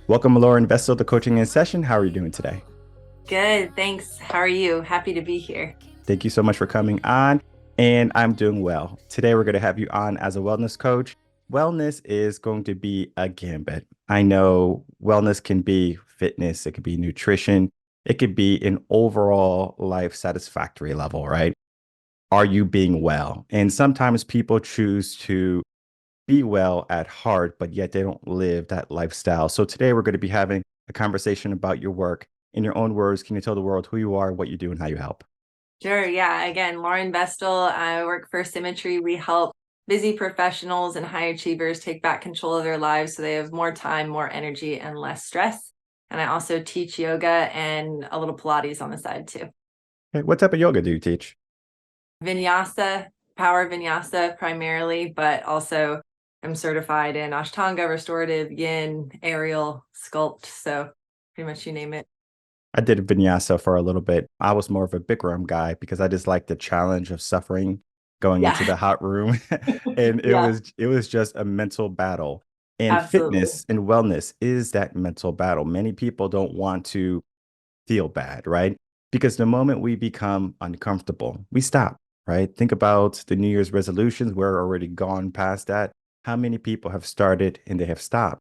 Welcome, Lauren Vestal, to Coaching in Session. How are you doing today? Good, thanks. How are you? Happy to be here. Thank you so much for coming on. And I'm doing well. Today, we're going to have you on as a wellness coach. Wellness is going to be a gambit. I know wellness can be fitness, it could be nutrition, it could be an overall life satisfactory level, right? Are you being well? And sometimes people choose to be well at heart, but yet they don't live that lifestyle. So today we're going to be having a conversation about your work. In your own words, can you tell the world who you are, what you do, and how you help? Sure, yeah. Again, Lauren Vestal. I work for Symmetry. We help busy professionals and high achievers take back control of their lives so they have more time, more energy, and less stress. And I also teach yoga and a little Pilates on the side too. Okay, what type of yoga do you teach? Vinyasa, power vinyasa primarily, but also I'm certified in Ashtanga, restorative, yin, aerial, sculpt. So pretty much you name it. I did vinyasa for a little bit. I was more of a Bikram guy because I just like the challenge of suffering going into Yeah. the hot room. And it Yeah, was it was just a mental battle. And absolutely. fitness and wellness is that mental battle. Many people don't want to feel bad, right? Because the moment we become uncomfortable, we stop, right? Think about the New Year's resolutions. We're already gone past that. How many people have started and they have stopped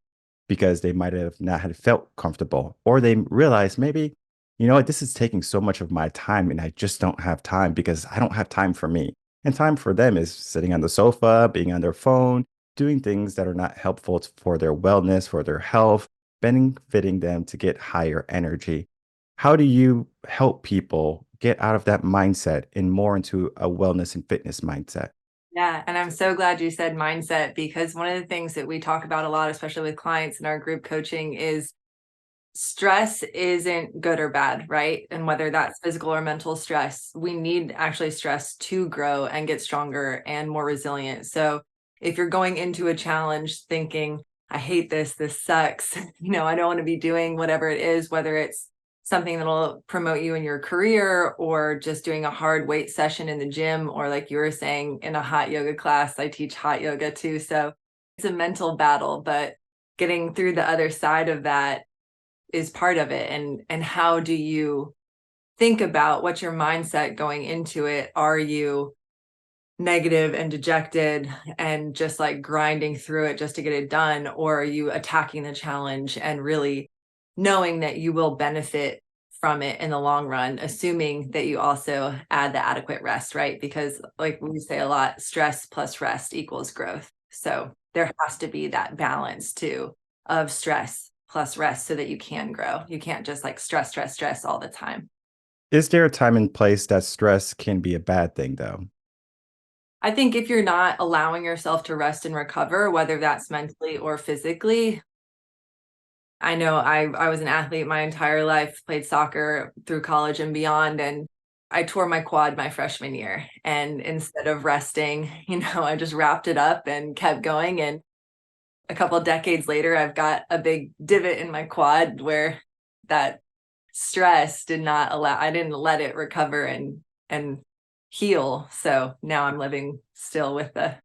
because they might have not had felt comfortable, or they realize maybe, you know what, this is taking so much of my time and I just don't have time because I don't have time for me. And time for them is sitting on the sofa, being on their phone, doing things that are not helpful for their wellness, for their health, benefiting them to get higher energy. How do you help people get out of that mindset and more into a wellness and fitness mindset? Yeah, and I'm so glad you said mindset because one of the things that we talk about a lot, especially with clients in our group coaching, is stress isn't good or bad, right? And whether that's physical or mental stress, we need actually stress to grow and get stronger and more resilient. So if you're going into a challenge thinking, I hate this, this sucks, I don't want to be doing whatever it is, whether it's something that'll promote you in your career or just doing a hard weight session in the gym, or like you were saying, in a hot yoga class. I teach hot yoga too. So it's a mental battle, but getting through the other side of that is part of it. And how do you think about what's your mindset going into it? Are you negative and dejected and just like grinding through it just to get it done, or are you attacking the challenge and really knowing that you will benefit from it in the long run, assuming that you also add the adequate rest, right? Because like we say a lot, stress plus rest equals growth. So there has to be that balance too of stress plus rest so that you can grow. You can't just like stress, stress, stress all the time. Is there a time and place that stress can be a bad thing, though? I think if you're not allowing yourself to rest and recover, whether that's mentally or physically, I know I was an athlete my entire life, played soccer through college and beyond, and I tore my quad my freshman year. And instead of resting, I just wrapped it up and kept going. And a couple of decades later, I've got a big divot in my quad where that stress did not allow, I didn't let it recover and heal. So now I'm living still with the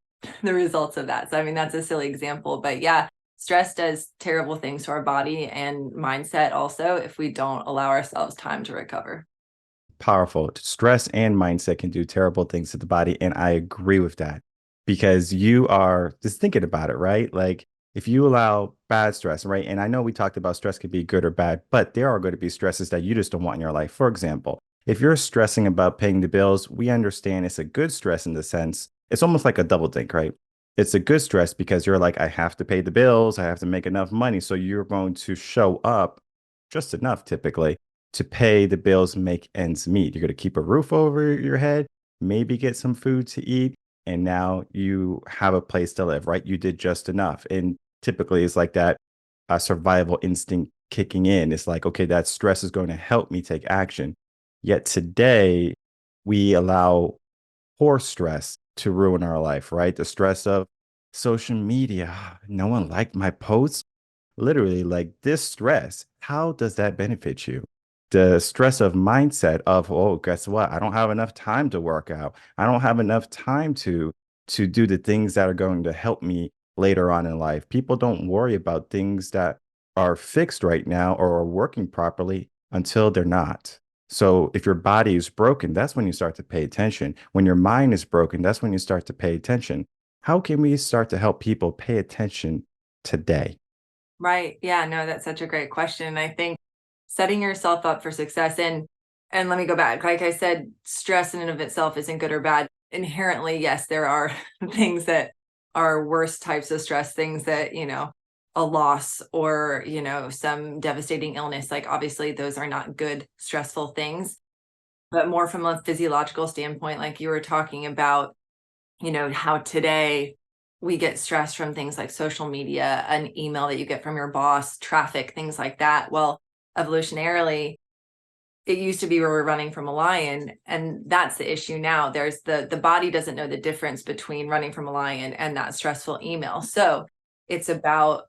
results of that. So I mean that's a silly example, but yeah, stress does terrible things to our body and mindset also if we don't allow ourselves time to recover. Powerful. Stress and mindset can do terrible things to the body. And I agree with that because you are just thinking about it, right? Like if you allow bad stress, right? And I know we talked about stress could be good or bad, but there are going to be stresses that you just don't want in your life. For example, if you're stressing about paying the bills, we understand it's a good stress in the sense it's almost like a double think, right? It's a good stress because you're like, I have to pay the bills, I have to make enough money. So you're going to show up just enough typically to pay the bills, make ends meet. You're going to keep a roof over your head, maybe get some food to eat, and now you have a place to live, right? You did just enough. And typically it's like that survival instinct kicking in. It's like, okay, that stress is going to help me take action. Yet today, we allow poor stress to ruin our life, right? The stress of social media. No one liked my post. Literally, like this stress, how does that benefit you? The stress of mindset of, oh, guess what? I don't have enough time to work out. I don't have enough time to do the things that are going to help me later on in life. People don't worry about things that are fixed right now or are working properly until they're not. So if your body is broken, that's when you start to pay attention. When your mind is broken, that's when you start to pay attention. How can we start to help people pay attention today? Right. Yeah, no, that's such a great question. I think setting yourself up for success, and let me go back. Like I said, stress in and of itself isn't good or bad. Inherently, yes, there are things that are worse types of stress, things that, a loss or, some devastating illness. Like obviously those are not good stressful things, but more from a physiological standpoint, like you were talking about, how today we get stress from things like social media, an email that you get from your boss, traffic, things like that. Well, evolutionarily, it used to be where we're running from a lion, and that's the issue now. There's the body doesn't know the difference between running from a lion and that stressful email. So it's about,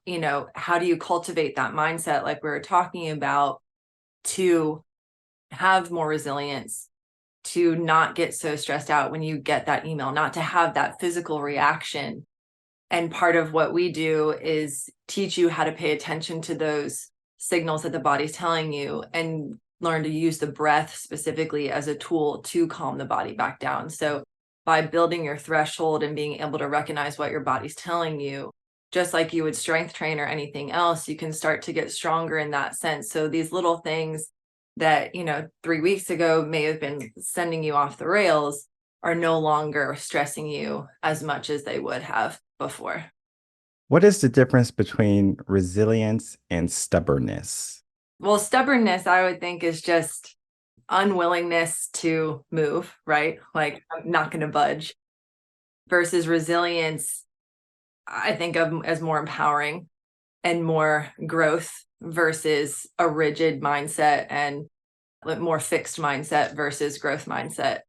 how do you cultivate that mindset like we were talking about to have more resilience, to not get so stressed out when you get that email, not to have that physical reaction. And part of what we do is teach you how to pay attention to those signals that the body's telling you and learn to use the breath specifically as a tool to calm the body back down. So by building your threshold and being able to recognize what your body's telling you, just like you would strength train or anything else, you can start to get stronger in that sense. So these little things that, 3 weeks ago may have been sending you off the rails are no longer stressing you as much as they would have before. What is the difference between resilience and stubbornness? Well, stubbornness, I would think, is just unwillingness to move, right? Like, I'm not going to budge. Versus resilience, I think of as more empowering and more growth versus a rigid mindset and more fixed mindset versus growth mindset,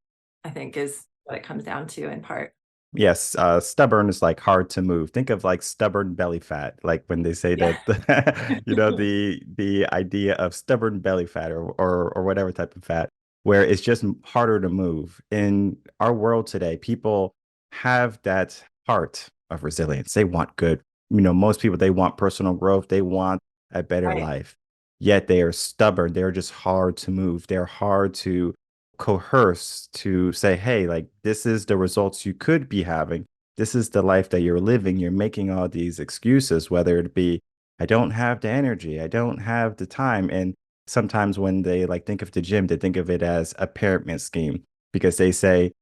I think is what it comes down to in part. Yes, stubborn is like hard to move. Think of like stubborn belly fat, like when they say Yeah. that the idea of stubborn belly fat or whatever type of fat, where it's just harder to move. In our world today, people have that heart of resilience. They want good, most people they want personal growth, they want a better Right. life. Yet they are stubborn. They're just hard to move. They're hard to coerce to say, hey, like this is the results you could be having. This is the life that you're living. You're making all these excuses, whether it be, I don't have the energy, I don't have the time. And sometimes when they like think of the gym, they think of it as a pyramid scheme because they say,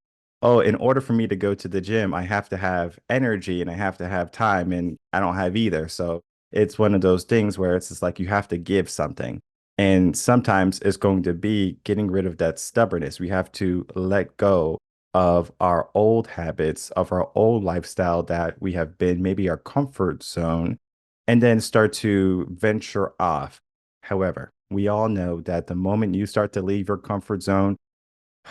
oh, in order for me to go to the gym, I have to have energy and I have to have time, and I don't have either. So it's one of those things where it's just like you have to give something. And sometimes it's going to be getting rid of that stubbornness. We have to let go of our old habits, of our old lifestyle that we have been, maybe our comfort zone, and then start to venture off. However, we all know that the moment you start to leave your comfort zone,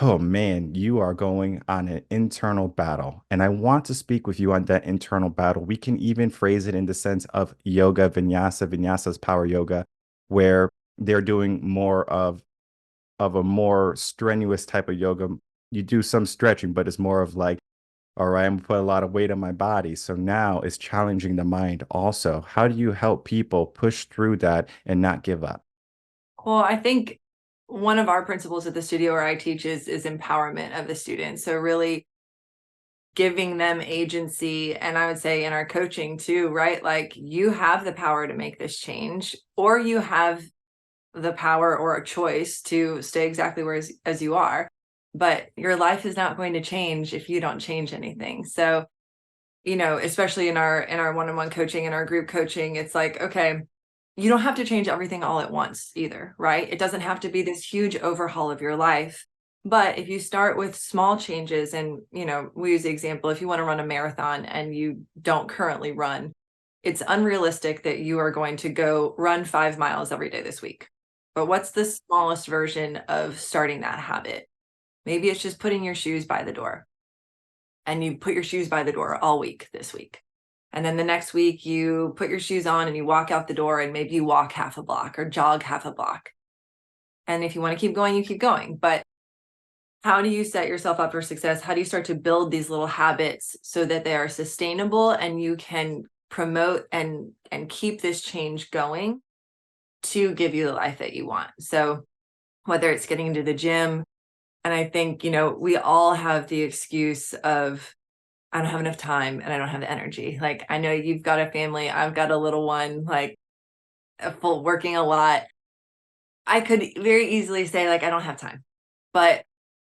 oh man, you are going on an internal battle. And I want to speak with you on that internal battle. We can even phrase it in the sense of yoga, vinyasa, vinyasa's power yoga, where they're doing more of a more strenuous type of yoga. You do some stretching, but it's more of like, all right, I'm gonna put a lot of weight on my body. So now it's challenging the mind also. How do you help people push through that and not give up? Well, I think one of our principles at the studio where I teach is empowerment of the students. So really giving them agency, and I would say in our coaching too, right? Like you have the power to make this change, or you have the power or a choice to stay exactly where as you are. But your life is not going to change if you don't change anything. So, especially in our one-on-one coaching and our group coaching, it's like, okay, you don't have to change everything all at once either, right? It doesn't have to be this huge overhaul of your life. But if you start with small changes, and, we use the example, if you want to run a marathon and you don't currently run, it's unrealistic that you are going to go run 5 miles every day this week. But what's the smallest version of starting that habit? Maybe it's just putting your shoes by the door, and you put your shoes by the door all week this week. And then the next week you put your shoes on and you walk out the door, and maybe you walk half a block or jog half a block. And if you want to keep going, you keep going. But how do you set yourself up for success? How do you start to build these little habits so that they are sustainable and you can promote and keep this change going to give you the life that you want. So whether it's getting into the gym, and I think, we all have the excuse of, I don't have enough time and I don't have the energy. Like, I know you've got a family, I've got a little one, like a full working a lot. I could very easily say, like, I don't have time, but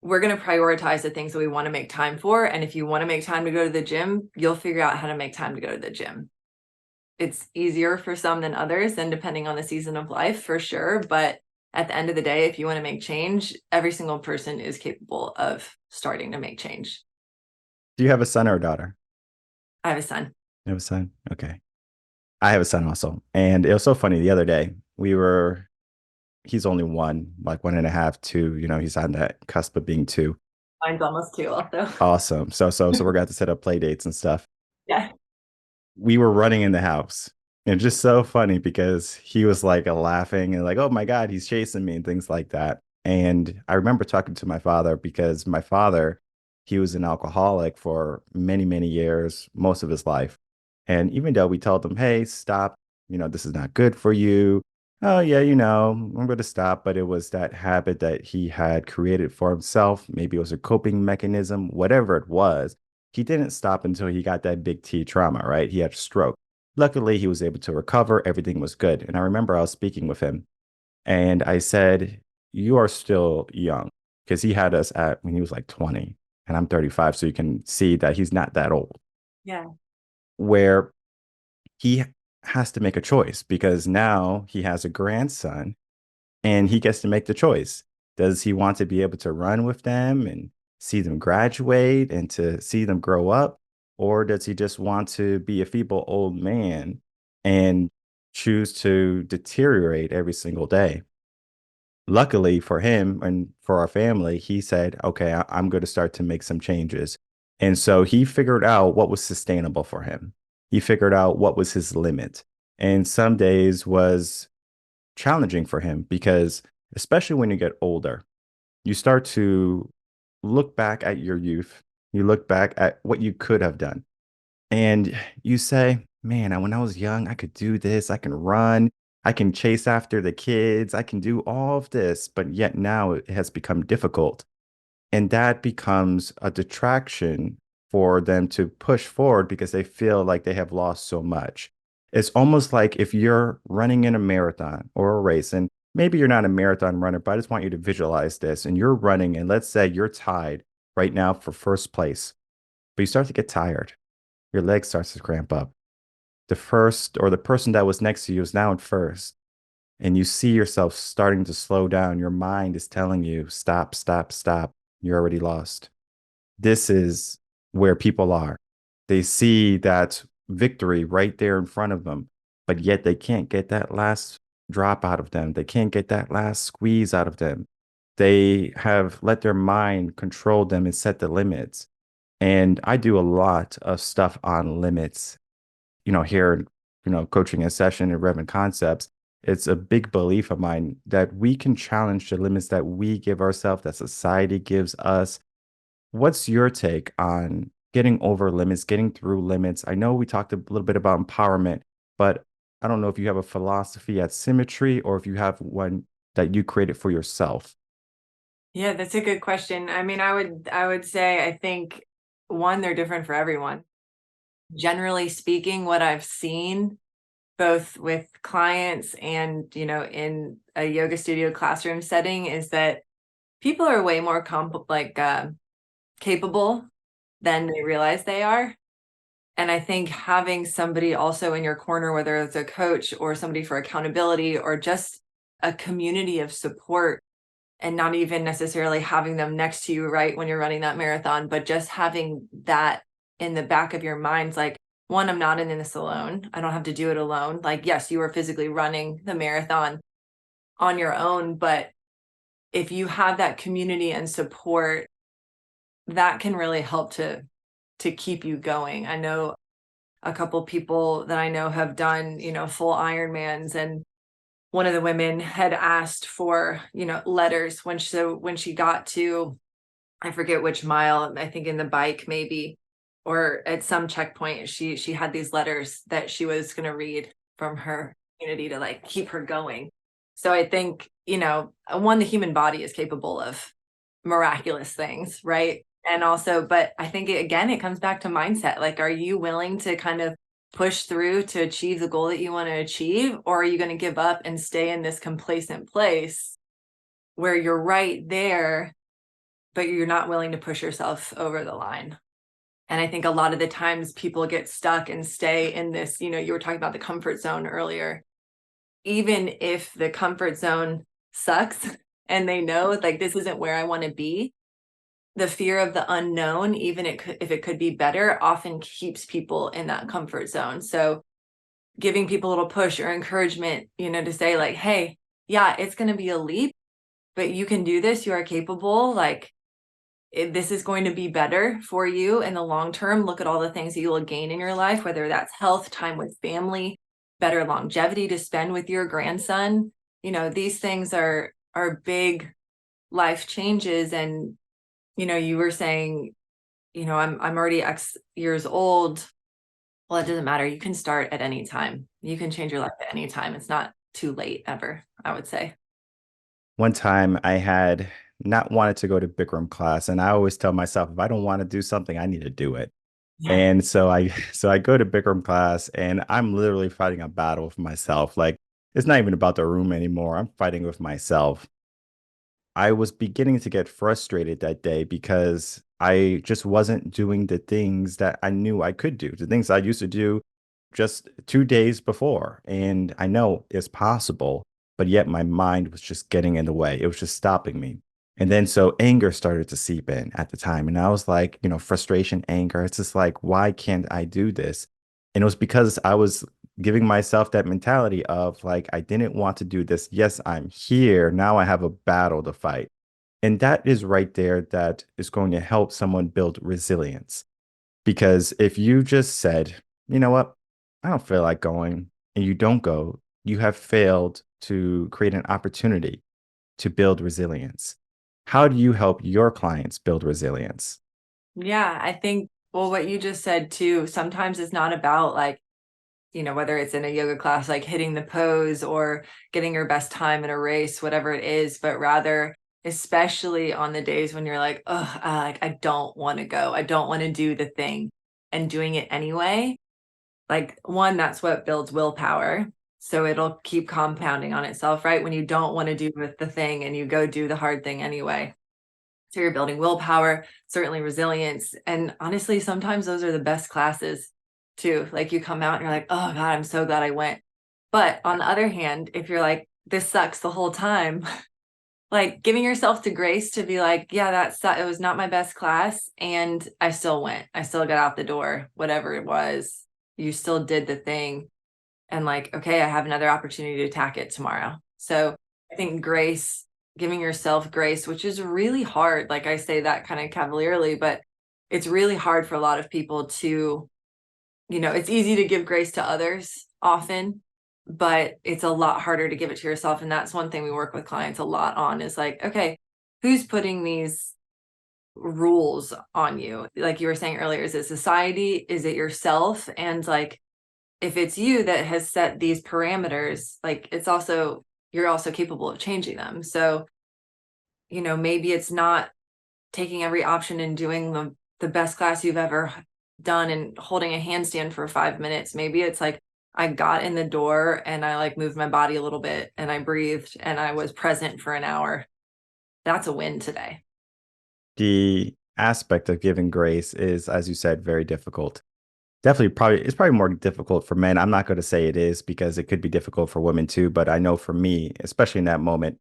we're going to prioritize the things that we want to make time for. And if you want to make time to go to the gym, you'll figure out how to make time to go to the gym. It's easier for some than others, and depending on the season of life, for sure. But at the end of the day, if you want to make change, every single person is capable of starting to make change. Do you have a son or a daughter? I have a son. You have a son? Okay. I have a son also. And it was so funny the other day. He's only one, like 1.5, two, he's on that cusp of being two. Mine's almost two, also. Awesome. So we're going to set up play dates and stuff. Yeah. We were running in the house. And just so funny because he was like laughing and like, oh my God, he's chasing me and things like that. And I remember talking to my father because my father, he was an alcoholic for many, many years, most of his life. And even though we told him, hey, stop, this is not good for you. Oh, yeah, I'm going to stop. But it was that habit that he had created for himself. Maybe it was a coping mechanism, whatever it was. He didn't stop until he got that big T trauma, right? He had a stroke. Luckily, he was able to recover. Everything was good. And I remember I was speaking with him and I said, you are still young because he had us at when he was like 20 and I'm 35. So you can see that he's not that old, Yeah. where he has to make a choice because now he has a grandson and he gets to make the choice. Does he want to be able to run with them and see them graduate and to see them grow up? Or does he just want to be a feeble old man and choose to deteriorate every single day? Luckily for him and for our family, he said, okay, I'm going to start to make some changes. And so he figured out what was sustainable for him. He figured out what was his limit. And some days was challenging for him because, especially when you get older, you start to look back at your youth. You look back at what you could have done. And you say, man, when I was young, I could do this. I can run. I can chase after the kids. I can do all of this. But yet now it has become difficult. And that becomes a detraction for them to push forward because they feel like they have lost so much. It's almost like if you're running in a marathon or a race, and maybe you're not a marathon runner, but I just want you to visualize this. And you're running, and let's say you're tied right now for first place, but you start to get tired. Your leg starts to cramp up. The first or the person that was next to you is now in first, and you see yourself starting to slow down. Your mind is telling you, stop, stop, stop. You're already lost. This is where people are. They see that victory right there in front of them, but yet they can't get that last drop out of them. They can't get that last squeeze out of them. They have let their mind control them and set the limits. And I do a lot of stuff on limits, here, coaching a session and Reven concepts. It's a big belief of mine that we can challenge the limits that we give ourselves, that society gives us. What's your take on getting over limits, getting through limits? I know we talked a little bit about empowerment, but I don't know if you have a philosophy at Symmetry or if you have one that you created for yourself. Yeah, that's a good question. I mean, I would say, I think, one, they're different for everyone. Generally speaking, what I've seen both with clients and, in a yoga studio classroom setting is that people are way more capable than they realize they are. And I think having somebody also in your corner, whether it's a coach or somebody for accountability or just a community of support, and not even necessarily having them next to you, right, when you're running that marathon, but just having that in the back of your mind, like, one, I'm not in this alone. I don't have to do it alone. Like, yes, you are physically running the marathon on your own, but if you have that community and support, that can really help to keep you going. I know a couple people that I know have done, full Ironmans, and one of the women had asked for, letters when she got to, I forget which mile, I think in the bike maybe, or at some checkpoint, she had these letters that she was going to read from her community to, like, keep her going. So I think, one, the human body is capable of miraculous things, right? And also, but I think again, it comes back to mindset. Like, are you willing to kind of push through to achieve the goal that you want to achieve? Or are you going to give up and stay in this complacent place where you're right there, but you're not willing to push yourself over the line? And I think a lot of the times people get stuck and stay in this, you were talking about the comfort zone earlier. Even if the comfort zone sucks and they know like this isn't where I want to be, the fear of the unknown, even if it could be better, often keeps people in that comfort zone. So giving people a little push or encouragement, to say like, hey, yeah, it's going to be a leap, but you can do this. You are capable. Like, this is going to be better for you in the long term. Look at all the things that you will gain in your life, whether that's health, time with family, better longevity to spend with your grandson. These things are big life changes. And you were saying, I'm already X years old. Well, it doesn't matter. You can start at any time. You can change your life at any time. It's not too late ever, I would say. One time I had not wanted to go to Bikram class, and I always tell myself if I don't want to do something, I need to do it. Yeah. And so I so I go to Bikram class and I'm literally fighting a battle with myself. Like it's not even about the room anymore. I'm fighting with myself. I was beginning to get frustrated that day because I just wasn't doing the things that I knew I could do, the things I used to do just 2 days before. And I know it's possible, but yet my mind was just getting in the way. It was just stopping me. And then so anger started to seep in at the time. And I was like, frustration, anger. It's just like, why can't I do this? And it was because I was giving myself that mentality of like, I didn't want to do this. Yes, I'm here. Now I have a battle to fight. And that is right there that is going to help someone build resilience. Because if you just said, you know what, I don't feel like going, and you don't go, you have failed to create an opportunity to build resilience. How do you help your clients build resilience? Yeah, I think, well, what you just said too, sometimes it's not about like, whether it's in a yoga class, like hitting the pose or getting your best time in a race, whatever it is, but rather, especially on the days when you're like, oh, like I don't want to go, I don't want to do the thing, and doing it anyway. Like, one, that's what builds willpower. So it'll keep compounding on itself, right? When you don't want to do the thing and you go do the hard thing anyway. So you're building willpower, certainly resilience. And honestly, sometimes those are the best classes too. Like, you come out and you're like, oh God, I'm so glad I went. But on the other hand, if you're like, this sucks the whole time, like giving yourself the grace to be like, yeah, it was not my best class. And I still went. I still got out the door, whatever it was. You still did the thing. And like, okay, I have another opportunity to attack it tomorrow. So I think grace, giving yourself grace, which is really hard. Like, I say that kind of cavalierly, but it's really hard for a lot of people to, it's easy to give grace to others often, but it's a lot harder to give it to yourself. And that's one thing we work with clients a lot on, is like, okay, who's putting these rules on you? Like you were saying earlier, is it society? Is it yourself? And like, if it's you that has set these parameters, like you're also capable of changing them. So, maybe it's not taking every option and doing the best class you've ever done and holding a handstand for 5 minutes. Maybe it's like, I got in the door and I like moved my body a little bit and I breathed and I was present for an hour. That's a win today. The aspect of giving grace is, as you said, very difficult. Definitely, probably it's probably more difficult for men. I'm not going to say it is because it could be difficult for women too, but I know for me, especially in that moment,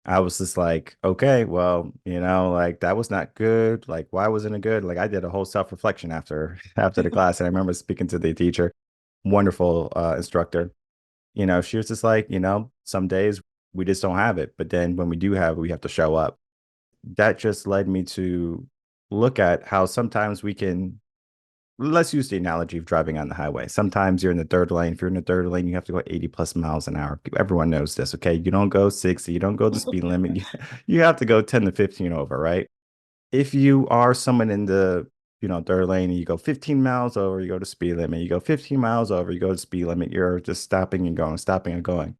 I was just like, okay, well, like that was not good. Like, why wasn't it good? Like, I did a whole self-reflection after the class, and I remember speaking to the teacher, wonderful instructor. She was just like, some days we just don't have it, but then when we do have it, we have to show up. That just led me to look at how sometimes we can, let's use the analogy of driving on the highway. Sometimes you're in the third lane. If you're in the third lane, you have to go 80 plus miles an hour. Everyone knows this, okay? You don't go 60, you don't go the speed limit. You have to go 10 to 15 over, right? If you are someone in the, third lane and you go 15 miles over, you go to speed limit. You go 15 miles over, you go to speed limit. You're just stopping and going, stopping and going.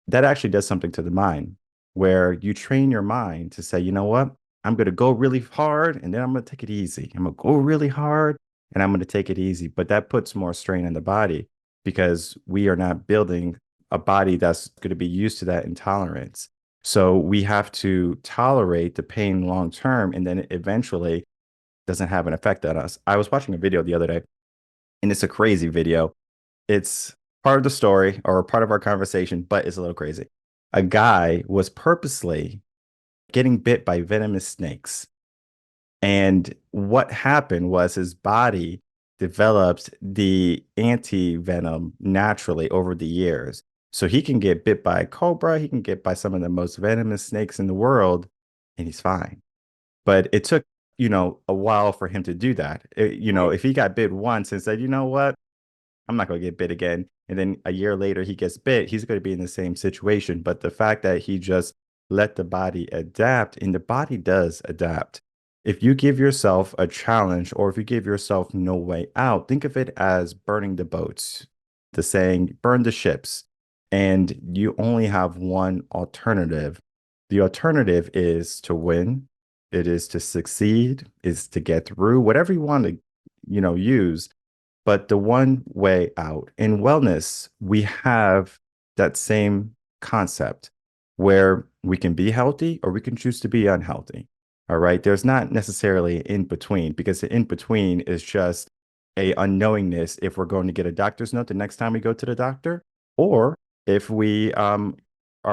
that actually does something to the mind where you train your mind to say, you know what? I'm going to go really hard and then I'm going to take it easy. I'm going to go really hard and I'm going to take it easy. But that puts more strain on the body because we are not building a body that's going to be used to that intolerance. So we have to tolerate the pain long term and then it eventually doesn't have an effect on us. I was watching a video the other day and it's a crazy video. It's part of the story or part of our conversation, but it's a little crazy. A guy was purposely getting bit by venomous snakes. And what happened was his body developed the anti venom naturally over the years. So he can get bit by a cobra, he can get by some of the most venomous snakes in the world, and he's fine. But it took, a while for him to do that. If he got bit once and said, you know what? I'm not going to get bit again. And then a year later, he gets bit, he's going to be in the same situation. But the fact that he just let the body adapt, and the body does adapt. If you give yourself a challenge or if you give yourself no way out, think of it as burning the boats, the saying, burn the ships. And you only have one alternative. The alternative is to win, it is to succeed, is to get through whatever you want to, use, but the one way out in wellness, we have that same concept where we can be healthy or we can choose to be unhealthy. All right. There's not necessarily in between because the in between is just a unknowingness if we're going to get a doctor's note the next time we go to the doctor or if we are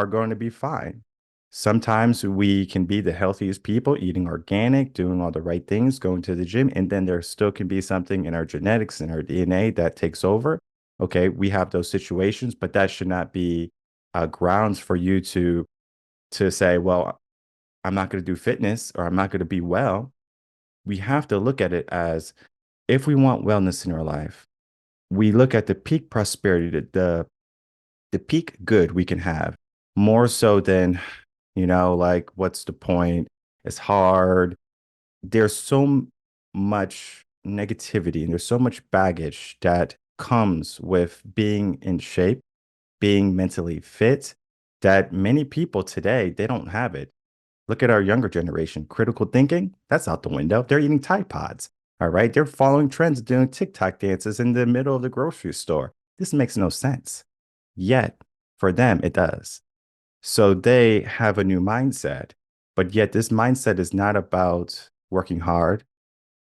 going to be fine. Sometimes we can be the healthiest people, eating organic, doing all the right things, going to the gym, and then there still can be something in our genetics and our DNA that takes over. Okay, we have those situations, but that should not be grounds for you to say, well, I'm not going to do fitness or I'm not going to be well. We have to look at it as if we want wellness in our life, we look at the peak prosperity, the peak good we can have more so than, like, what's the point? It's hard. There's so much negativity and there's so much baggage that comes with being in shape, being mentally fit, that many people today, they don't have it. Look at our younger generation. Critical thinking, that's out the window. They're eating Tide Pods. All right. They're following trends, doing TikTok dances in the middle of the grocery store. This makes no sense. Yet, for them, it does. So they have a new mindset, but yet this mindset is not about working hard.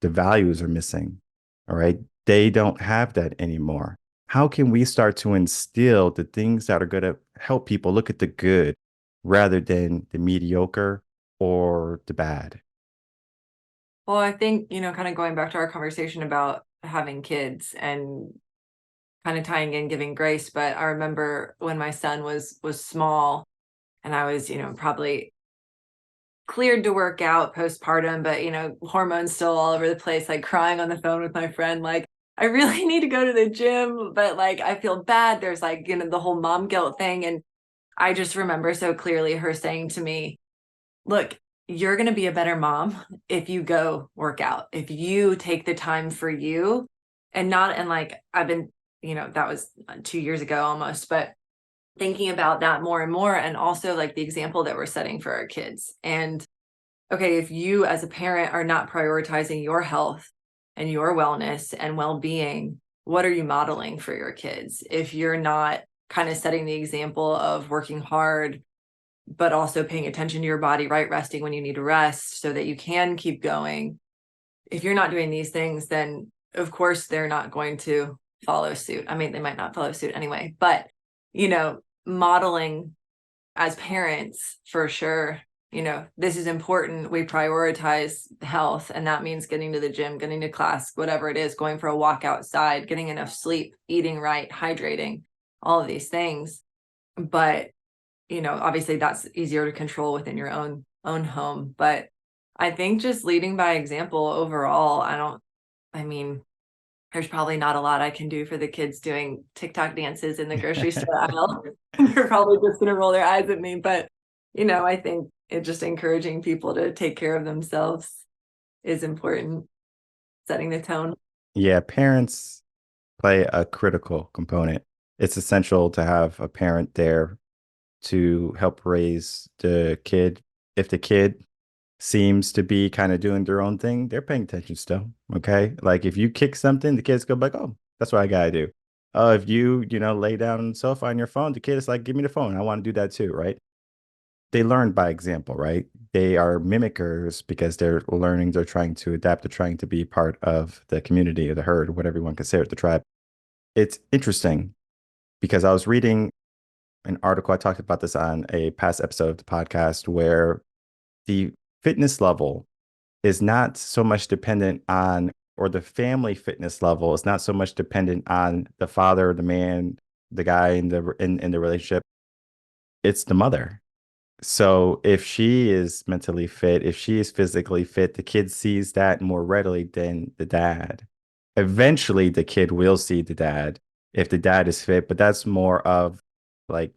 The values are missing. All right. They don't have that anymore. How can we start to instill the things that are going to help people look at the good rather than the mediocre or the bad? Well, I think, kind of going back to our conversation about having kids and kind of tying in giving grace, but I remember when my son was small and I was, probably cleared to work out postpartum, but hormones still all over the place, like crying on the phone with my friend, like, I really need to go to the gym, but like I feel bad. There's like, the whole mom guilt thing. And I just remember so clearly her saying to me, look, you're going to be a better mom if you go work out, if you take the time for you and not, and like, I've been, that was 2 years ago almost, but thinking about that more and more. And also like the example that we're setting for our kids. And okay, if you as a parent are not prioritizing your health and your wellness and well-being, what are you modeling for your kids? If you're not kind of setting the example of working hard, but also paying attention to your body, right? Resting when you need to rest so that you can keep going. If you're not doing these things, then of course they're not going to follow suit. I mean, they might not follow suit anyway, but modeling as parents for sure, this is important. We prioritize health, and that means getting to the gym, getting to class, whatever it is, going for a walk outside, getting enough sleep, eating right, hydrating, all of these things. But obviously that's easier to control within your own home. But I think just leading by example overall, I mean, there's probably not a lot I can do for the kids doing TikTok dances in the grocery store aisle. They're probably just going to roll their eyes at me. But, I think it just encouraging people to take care of themselves is important, setting the tone. Yeah, parents play a critical component. It's essential to have a parent there to help raise the kid. If the kid seems to be kind of doing their own thing, they're paying attention still. Okay. Like if you kick something, the kids go like, oh, that's what I gotta do. If you lay down on the sofa on your phone, the kid is like, give me the phone. I want to do that too, right? They learn by example, right? They are mimickers because they're learning, they're trying to adapt, they're trying to be part of the community or the herd, whatever you want to consider it, the tribe. It's interesting because I was reading an article, I talked about this on a past episode of the podcast, where the fitness level is not so much dependent on, or the family fitness level is not so much dependent on the father, the man, the guy in the relationship. It's the mother. So if she is mentally fit, if she is physically fit, the kid sees that more readily than the dad. Eventually, the kid will see the dad if the dad is fit, but that's more of like,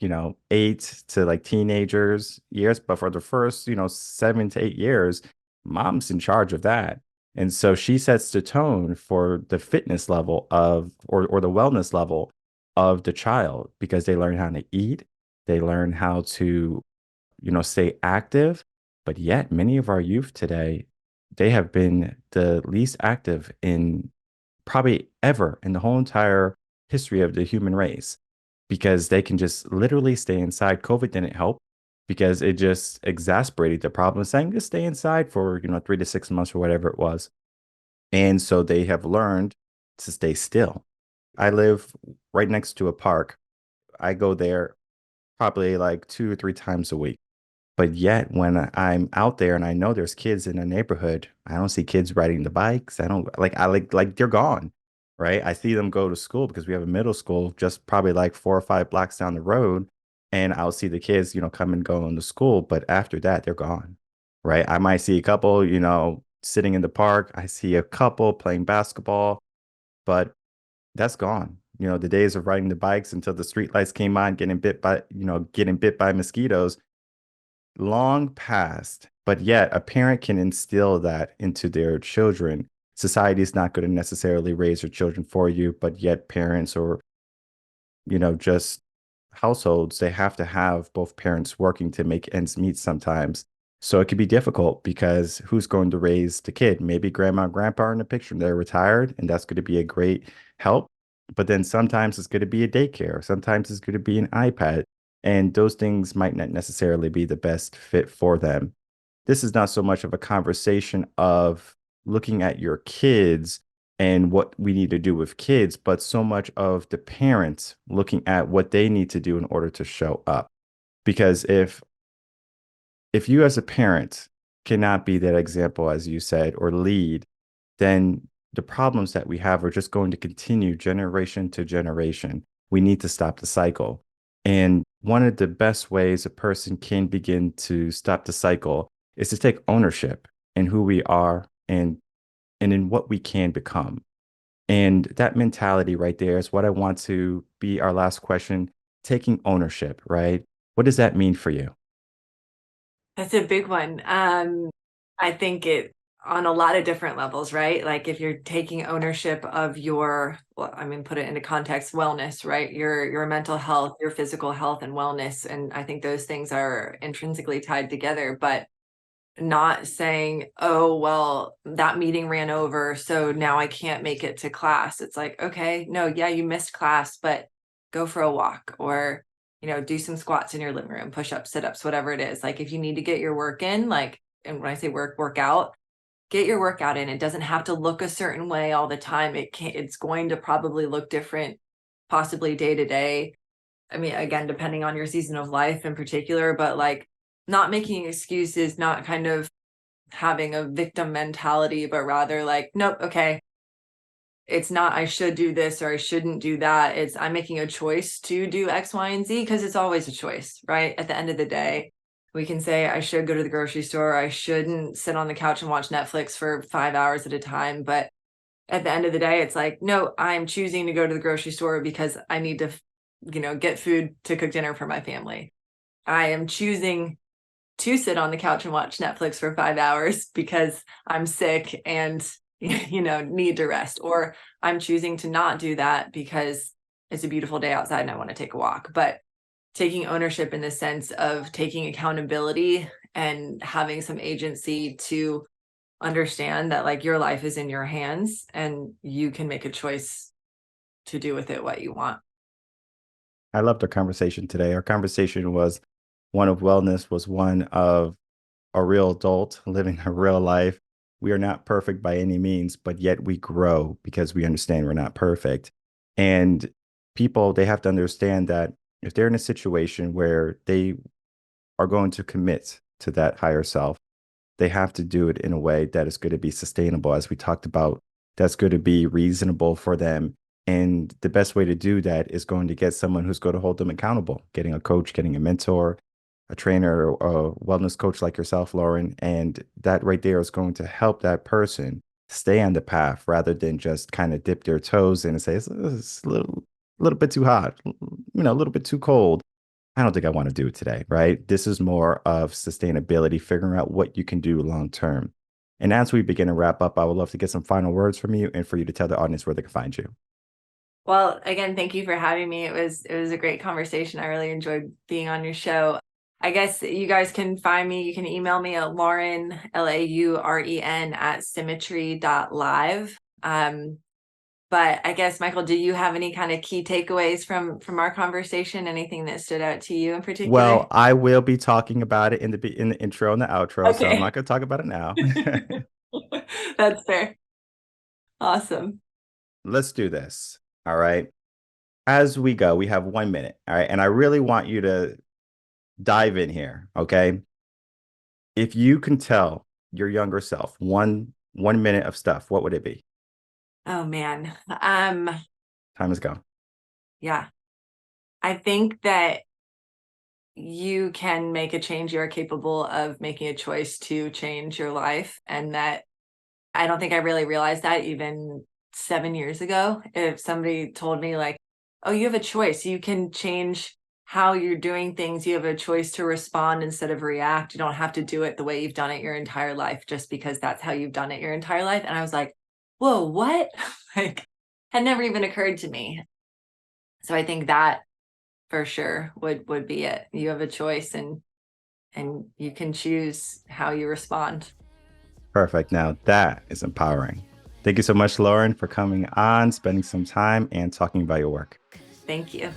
8 to like teenagers years. But for the first, 7 to 8 years, mom's in charge of that. And so she sets the tone for the fitness level of, or the wellness level of the child because they learn how to eat. They learn how to stay active. But yet, many of our youth today, they have been the least active in probably ever in the whole entire history of the human race because they can just literally stay inside. COVID didn't help because it just exacerbated the problem, saying just stay inside for, 3 to 6 months or whatever it was. And so they have learned to stay still. I live right next to a park. I go there probably like 2 or 3 times a week. But yet, when I'm out there and I know there's kids in the neighborhood, I don't see kids riding the bikes. I don't like they're gone, right? I see them go to school because we have a middle school just probably like 4 or 5 blocks down the road, and I'll see the kids, come and go into school. But after that, they're gone, right? I might see a couple, sitting in the park. I see a couple playing basketball, but that's gone. The days of riding the bikes until the street lights came on, getting bit by mosquitoes long past, but yet a parent can instill that into their children. Society is not going to necessarily raise your children for you, but yet parents or, just households, they have to have both parents working to make ends meet sometimes. So it can be difficult because who's going to raise the kid? Maybe grandma and grandpa are in the picture and they're retired, and that's going to be a great help. But then sometimes it's going to be a daycare, sometimes it's going to be an iPad, and those things might not necessarily be the best fit for them. This is not so much of a conversation of looking at your kids and what we need to do with kids, but so much of the parents looking at what they need to do in order to show up. Because if you as a parent cannot be that example, as you said, or lead, then the problems that we have are just going to continue generation to generation. We need to stop the cycle. And one of the best ways a person can begin to stop the cycle is to take ownership in who we are and in what we can become. And that mentality right there is what I want to be our last question, taking ownership, right? What does that mean for you? That's a big one. I think it on a lot of different levels, right? Like if you're taking ownership of your, well, I mean, put it into context, wellness, right? Your mental health, your physical health and wellness. And I think those things are intrinsically tied together, but not saying, oh, well, that meeting ran over, so now I can't make it to class. It's like, okay, no, yeah, you missed class, but go for a walk or, do some squats in your living room, push ups, sit ups, whatever it is. Like if you need to get your work in, like, and when I say workout, get your workout in. It doesn't have to look a certain way all the time. It's going to probably look different, possibly day to day. I mean, again, depending on your season of life in particular, but like not making excuses, not kind of having a victim mentality, but rather like, nope, okay, it's not I should do this or I shouldn't do that. It's I'm making a choice to do X, Y, and Z because it's always a choice, right? At the end of the day, we can say I should go to the grocery store, I shouldn't sit on the couch and watch Netflix for 5 hours at a time. But at the end of the day, it's like, no, I'm choosing to go to the grocery store because I need to, get food to cook dinner for my family. I am choosing to sit on the couch and watch Netflix for 5 hours because I'm sick and need to rest, or I'm choosing to not do that because it's a beautiful day outside and I want to take a walk. But taking ownership in the sense of taking accountability and having some agency to understand that like your life is in your hands and you can make a choice to do with it what you want. I loved our conversation today. Our conversation was one of wellness, was one of a real adult living a real life. We are not perfect by any means, but yet we grow because we understand we're not perfect. And people, they have to understand that if they're in a situation where they are going to commit to that higher self, they have to do it in a way that is going to be sustainable, as we talked about, that's going to be reasonable for them. And the best way to do that is going to get someone who's going to hold them accountable, getting a coach, getting a mentor, a trainer, or a wellness coach like yourself, Lauren. And that right there is going to help that person stay on the path rather than just kind of dip their toes in and say, it's a little bit too hot, a little bit too cold. I don't think I want to do it today, right? This is more of sustainability, figuring out what you can do long term. And as we begin to wrap up, I would love to get some final words from you and for you to tell the audience where they can find you. Well, again, thank you for having me. It was a great conversation. I really enjoyed being on your show. I guess you guys can find me. You can email me at Lauren, Lauren at symmetry.live. But I guess, Michael, do you have any kind of key takeaways from our conversation? Anything that stood out to you in particular? Well, I will be talking about it in the intro and the outro, so I'm Okay. not going to talk about it now. That's fair. Awesome. Let's do this. All right. As we go, we have 1 minute. All right. And I really want you to dive in here. Okay. If you can tell your younger self one minute of stuff, what would it be? Oh man. Time has gone. Yeah. I think that you can make a change. You are capable of making a choice to change your life. And that I don't think I really realized that even 7 years ago. If somebody told me, like, oh, you have a choice, you can change how you're doing things. You have a choice to respond instead of react. You don't have to do it the way you've done it your entire life just because that's how you've done it your entire life. And I was like, whoa, what? Like, had never even occurred to me. So I think that for sure would be it. You have a choice and you can choose how you respond. Perfect. Now that is empowering. Thank you so much, Lauren, for coming on, spending some time, and talking about your work. Thank you.